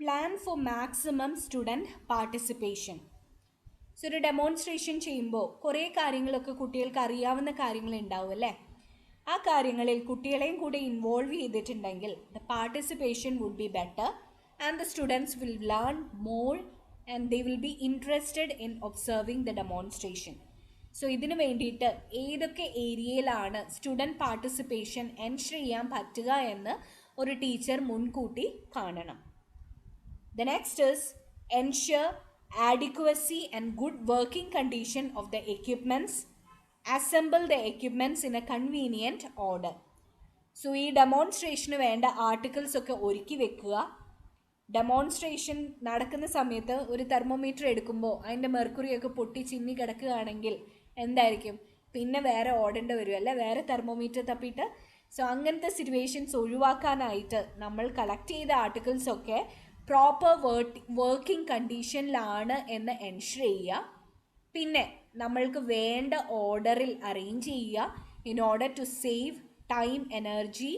Plan for maximum student participation. So ഒരു demonstration ചെയ്യുമ്പോൾ കുറേ കാര്യങ്ങളൊക്കെ കുട്ടികൾക്ക് അറിയാവുന്ന കാര്യങ്ങൾ ഉണ്ടാവും അല്ലേ? ആ കാര്യങ്ങളിൽ കുട്ടികളെയും കൂടെ ഇൻവോൾവ് ചെയ്തിട്ടുണ്ടെങ്കിൽ the participation would be better and the students will learn more and they will be interested in observing the demonstration. So ഇതിനു വേണ്ടിയിട്ട് ഏതൊക്കെ ഏരിയയിലാണ് സ്റ്റുഡൻറ് പാർട്ടിസിപ്പേഷൻ എൻഷർ ചെയ്യാൻ പറ്റുക എന്ന് ഒരു ടീച്ചർ മുൻകൂട്ടി കാണണം. The next is ensure adequacy and good working condition of the equipments. Assemble the equipments in a convenient order. So ഈ ഡെമോൺസ്ട്രേഷന് വേണ്ട ആർട്ടിക്കിൾസ് ഒക്കെ ഒരുക്കി വെക്കുക. ഡെമോൺസ്ട്രേഷൻ നടക്കുന്ന സമയത്ത് ഒരു തെർമോമീറ്റർ എടുക്കുമ്പോൾ അതിൻ്റെ മെർക്കുറിയൊക്കെ പൊട്ടി ചിന്നി കിടക്കുകയാണെങ്കിൽ എന്തായിരിക്കും? പിന്നെ വേറെ ഓടേണ്ടി വരും അല്ലേ, വേറെ തെർമോമീറ്റർ തപ്പിയിട്ട്. സോ അങ്ങനത്തെ സിറ്റുവേഷൻസ് ഒഴിവാക്കാനായിട്ട് നമ്മൾ കളക്ട് ചെയ്ത ആർട്ടിക്കിൾസൊക്കെ പ്രോപ്പർ വർക്കിംഗ് കണ്ടീഷനിലാണ് എന്ന് എൻഷർ ചെയ്യുക. പിന്നെ നമ്മൾക്ക് വേണ്ട ഓർഡറിൽ അറേഞ്ച് ചെയ്യുക in order to save time, energy.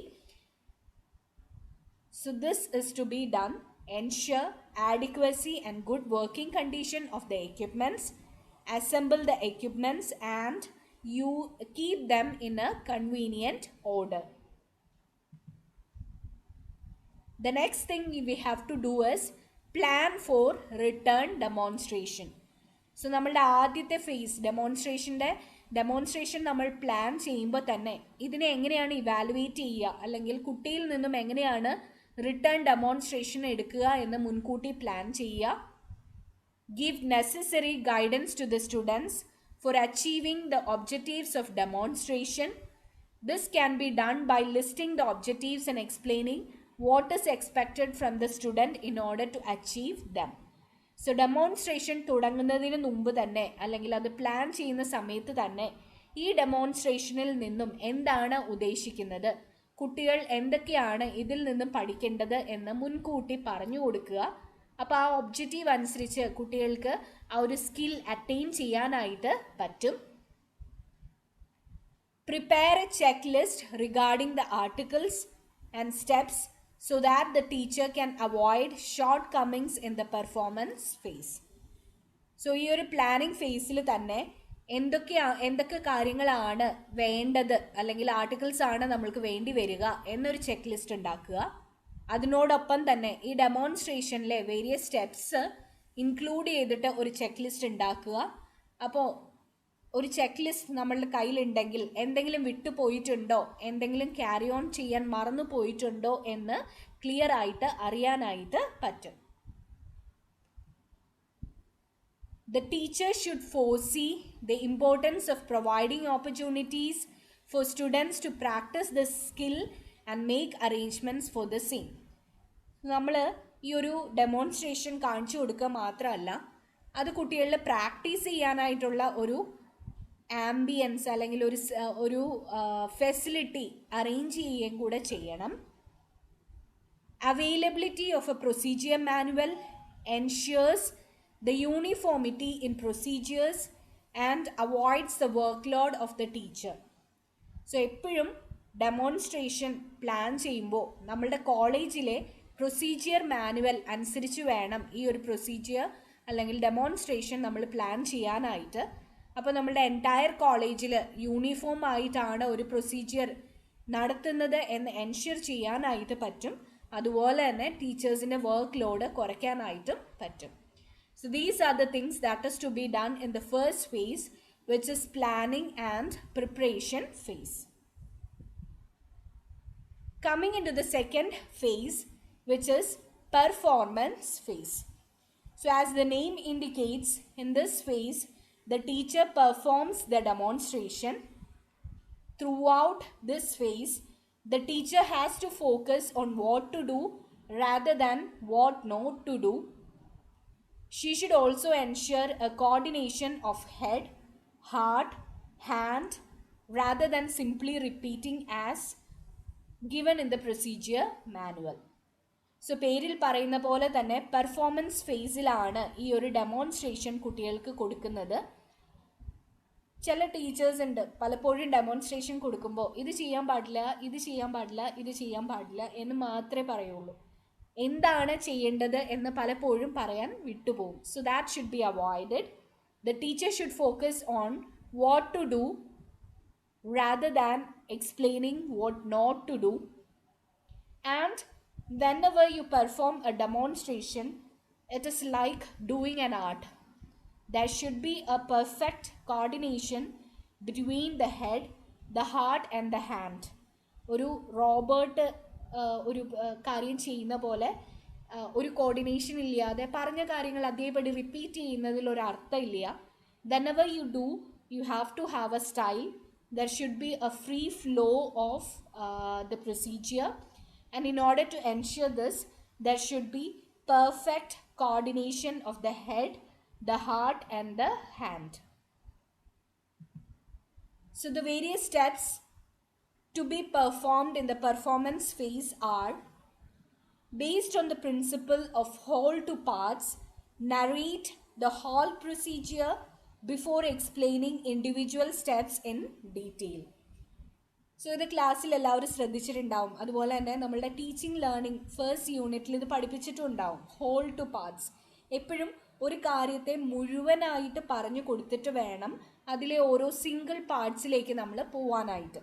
So this is to be done. Ensure adequacy and good working condition of the equipments. Assemble the equipments and you keep them in a convenient order. The next thing we have to do is plan for return demonstration. So നമ്മളുടെ ആദ്യത്തെ face demonstration നമ്മൾ plan ചെയ്യുമ്പോൾ തന്നെ ഇതിനെ എങ്ങനെയാണ് evaluate ചെയ്യുക, അല്ലെങ്കിൽ കുട്ടിയിൽ നിന്നും എങ്ങനെയാണ് റിട്ടേൺ ഡെമോൺസ്ട്രേഷൻ എടുക്കുക എന്ന് മുൻകൂട്ടി പ്ലാൻ ചെയ്യുക. Give necessary guidance to the students for achieving the objectives of demonstration. This can be done by listing the objectives and explaining what is expected from the student in order to achieve them. So demonstration തുടങ്ങുന്നതിന് മുമ്പ് തന്നെ, അല്ലെങ്കിൽ അത് plan ചെയ്യുന്ന സമയത്ത് തന്നെ ഈ ഡെമോൺസ്ട്രേഷനിൽ നിന്നും എന്താണ് ഉദ്ദേശിക്കുന്നത്, കുട്ടികൾ എന്തൊക്കെയാണ് ഇതിൽ നിന്നും പഠിക്കേണ്ടത് എന്ന് മുൻകൂട്ടി പറഞ്ഞു കൊടുക്കുക. അപ്പോൾ ആ ഒബ്ജക്റ്റീവ് അനുസരിച്ച് കുട്ടികൾക്ക് ആ ഒരു സ്കിൽ അറ്റൈൻ ചെയ്യാനായിട്ട് പറ്റും. Prepare a cheque list regarding the articles and steps so that the teacher can avoid shortcomings in the performance phase. So ഈ ഒരു പ്ലാനിങ് ഫേസിൽ തന്നെ എന്തൊക്കെ കാര്യങ്ങളാണ് വേണ്ടത്, അല്ലെങ്കിൽ ആർട്ടിക്കിൾസ് ആണ് നമ്മൾക്ക് വേണ്ടി വരിക എന്നൊരു ചെക്ക് ലിസ്റ്റ് ഉണ്ടാക്കുക. അതിനോടൊപ്പം തന്നെ ഈ ഡെമോൺസ്ട്രേഷനിലെ വേരിയസ് സ്റ്റെപ്സ് ഇൻക്ലൂഡ് ചെയ്തിട്ട് ഒരു ചെക്ക് ലിസ്റ്റ് ഉണ്ടാക്കുക. അപ്പോൾ ഒരു ചെക്ക് ലിസ്റ്റ് നമ്മളുടെ കയ്യിലുണ്ടെങ്കിൽ എന്തെങ്കിലും വിട്ടുപോയിട്ടുണ്ടോ, എന്തെങ്കിലും ക്യാരി ഓൺ ചെയ്യാൻ മറന്നു പോയിട്ടുണ്ടോ എന്ന് ക്ലിയർ ആയിട്ട് അറിയാനായിട്ട് പറ്റും. The teacher should foresee the importance of providing opportunities for students to practice this skill and make arrangements for the same. നമ്മൾ ഈ ഒരു ഡെമോൺസ്ട്രേഷൻ കാണിച്ചു കൊടുക്കുക മാത്രമല്ല, അത് കുട്ടികളിൽ പ്രാക്ടീസ് ചെയ്യാനായിട്ടുള്ള ഒരു ആംബിയൻസ് അല്ലെങ്കിൽ ഒരു ഫെസിലിറ്റി അറേഞ്ച് ചെയ്യുകയും കൂടെ ചെയ്യണം. Availability of a procedure manual ensures the uniformity in procedures and avoids the work load of the teacher. So എപ്പോഴും ഡെമോൺസ്ട്രേഷൻ പ്ലാൻ ചെയ്യുമ്പോൾ നമ്മളുടെ കോളേജിലെ പ്രൊസീജിയർ മാനുവൽ അനുസരിച്ച് വേണം ഈ ഒരു പ്രൊസീജിയർ അല്ലെങ്കിൽ ഡെമോൺസ്ട്രേഷൻ നമ്മൾ പ്ലാൻ ചെയ്യാനായിട്ട്. അപ്പോൾ നമ്മളുടെ എൻറ്റയർ കോളേജിൽ യൂണിഫോം ആയിട്ടാണ് ഒരു പ്രൊസീജിയർ നടത്തുന്നത് എന്ന് എൻഷ്യൂർ ചെയ്യാനായിട്ട് പറ്റും. അതുപോലെ തന്നെ ടീച്ചേഴ്സിൻ്റെ വർക്ക് ലോഡ് കുറയ്ക്കാനായിട്ടും പറ്റും. So these are the things that is to be done in the first phase, which is planning and preparation phase. Coming into the second phase, which is performance phase. So as the name indicates, in this phase the teacher performs the demonstration. Throughout this phase, the teacher has to focus on what to do rather than what not to do. She should also ensure a coordination of head, heart, hand rather than simply repeating as given in the procedure manual. So പേരിൽ പറയുന്ന പോലെ തന്നെ performance ഫേസിലാണ് ഈ ഒരു demonstration കുട്ടികൾക്ക് കൊടുക്കുന്നത്. ചില teachers ഉണ്ട് പലപ്പോഴും ഡെമോൺസ്ട്രേഷൻ കൊടുക്കുമ്പോൾ ഇത് ചെയ്യാൻ പാടില്ല, ഇത് ചെയ്യാൻ പാടില്ല, ഇത് ചെയ്യാൻ പാടില്ല എന്ന് മാത്രമേ പറയുള്ളൂ. എന്താണ് ചെയ്യേണ്ടത് എന്ന് പലപ്പോഴും പറയാൻ വിട്ടുപോകും. So that should be avoided. The teacher should focus on what to do rather than explaining what not to do. And whenever you perform a demonstration, it is like doing an art. There should be a perfect coordination between the head, the heart and the hand. ഒരു robot ഒരു കാര്യം ചെയ്യുന്ന പോലെ ഒരു coordination ഇല്ലാതെ പറഞ്ഞ കാര്യങ്ങൾ അതേപടി റിപ്പീറ്റ് ചെയ്യുന്നതിൽ ഒരു അർത്ഥമില്ല. whenever you do, you have to have a style. There should be a free flow of the procedure, and in order to ensure this, there should be perfect coordination of the head, the heart and the hand. So the various steps to be performed in the performance phase are: based on the principle of whole to parts, narrate the whole procedure before explaining individual steps in detail. So ഇത് ക്ലാസ്സിൽ എല്ലാവരും ശ്രദ്ധിച്ചിട്ടുണ്ടാവും. അതുപോലെ തന്നെ നമ്മളുടെ teaching learning first യൂണിറ്റിൽ ഇത് പഠിപ്പിച്ചിട്ടുണ്ടാവും. Whole two parts. എപ്പോഴും ഒരു കാര്യത്തെ മുഴുവനായിട്ട് പറഞ്ഞു കൊടുത്തിട്ട് വേണം അതിലെ ഓരോ സിംഗിൾ പാർട്സിലേക്ക് നമ്മൾ പോവാനായിട്ട്.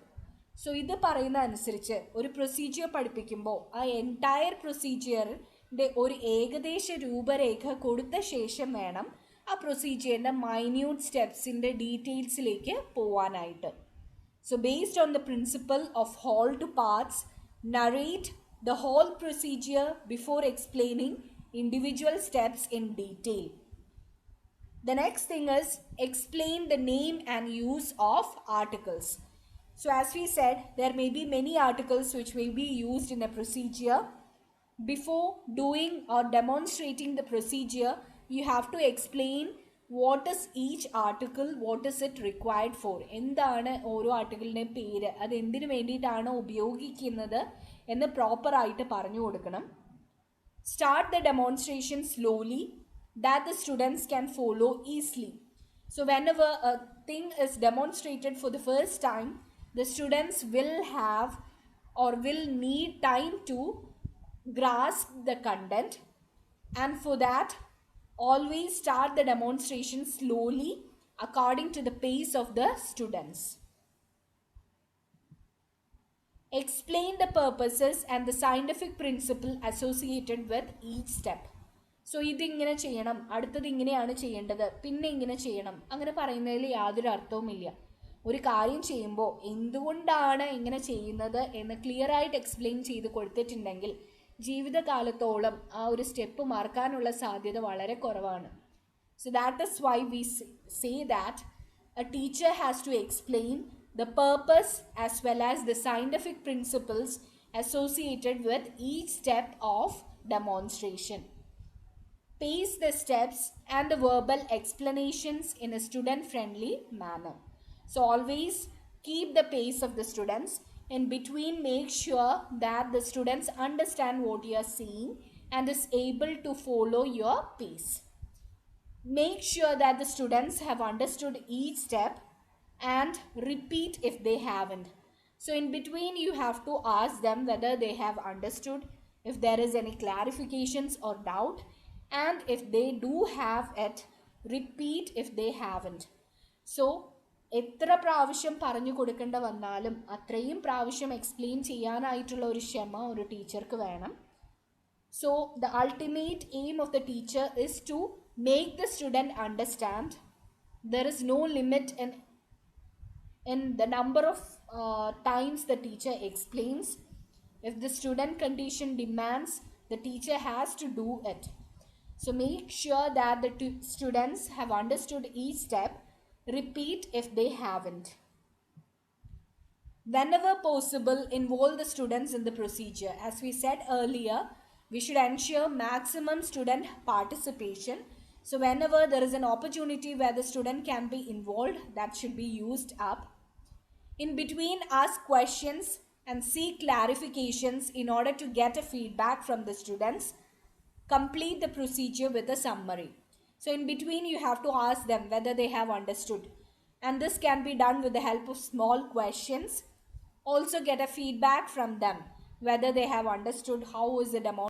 സോ ഇത് പറയുന്ന അനുസരിച്ച് ഒരു പ്രൊസീജിയർ പഠിപ്പിക്കുമ്പോൾ ആ എൻറ്റയർ പ്രൊസീജിയറിൻ്റെ ഒരു ഏകദേശ രൂപരേഖ കൊടുത്ത ശേഷം വേണം ആ പ്രൊസീജിയറിൻ്റെ മൈന്യൂട്ട് സ്റ്റെപ്സിൻ്റെ ഡീറ്റെയിൽസിലേക്ക് പോവാനായിട്ട്. So based on the principle of whole to parts, narrate the whole procedure before explaining individual steps in detail. The next thing is explain the name and use of articles. So as we said, there may be many articles which may be used in a procedure. Before doing or demonstrating the procedure, you have to explain what is each article, what is it required for. എന്താണ് ഓരോ ആർട്ടിക്കിളിൻ്റെയും പേര്, അത് എന്തിനു വേണ്ടിയിട്ടാണ് ഉപയോഗിക്കുന്നത് എന്ന് പ്രോപ്പറായിട്ട് പറഞ്ഞു കൊടുക്കണം. Start the demonstration slowly that the students can follow easily. So whenever a thing is demonstrated for the first time, the students will have or will need time to grasp the content, and for that always start the demonstration slowly according to the pace of the students. Explain the purposes and the scientific principle associated with each step. So ഇതിങ്ങനെ ചെയ്യണം, അടുത്തത് ഇങ്ങനെയാണ് ചെയ്യേണ്ടത്, പിന്നെ ഇങ്ങനെ ചെയ്യണം, അങ്ങനെ പറയുന്നതിൽ യാതൊരു അർത്ഥവുമില്ല. ഒരു കാര്യം ചെയ്യുമ്പോൾ എന്തുകൊണ്ടാണ് ഇങ്ങനെ ചെയ്യുന്നത് എന്ന് ക്ലിയർ ആയിട്ട് എക്സ്പ്ലെയിൻ ചെയ്ത് കൊടുത്തിട്ടുണ്ടെങ്കിൽ ജീവിതകാലത്തോളം ആ ഒരു സ്റ്റെപ്പ് മറക്കാനുള്ള സാധ്യത വളരെ കുറവാണ്. So that is why we say that a teacher has to explain the purpose as well as the scientific principles associated with each step of demonstration. Pace the steps and the verbal explanations in a student-friendly manner. So always keep the pace of the students. In between, make sure that the students understand what you are saying and is able to follow your pace. Make sure that the students have understood each step and repeat if they haven't. So in between you have to ask them whether they have understood, if there is any clarifications or doubt, and if they do have it, repeat if they haven't. So എത്ര പ്രാവശ്യം പറഞ്ഞു കൊടുക്കേണ്ട വന്നാലും അത്രയും പ്രാവശ്യം explain ചെയ്യാനായിട്ടുള്ള ഒരു ക്ഷമ ഒരു ടീച്ചർക്ക് വേണം. So the ultimate aim of the teacher is to make the student understand. There is no limit in the number of times the teacher explains. If the student condition demands, the teacher has to do it. So make sure that the students have understood each step. Repeat if they haven't. Whenever possible, involve the students in the procedure. As we said earlier, we should ensure maximum student participation. So whenever there is an opportunity where the student can be involved, that should be used up. In between, ask questions and seek clarifications in order to get a feedback from the students. Complete the procedure with a summary. So in between, you have to ask them whether they have understood. And this can be done with the help of small questions. Also get a feedback from them whether they have understood how is the demonstration.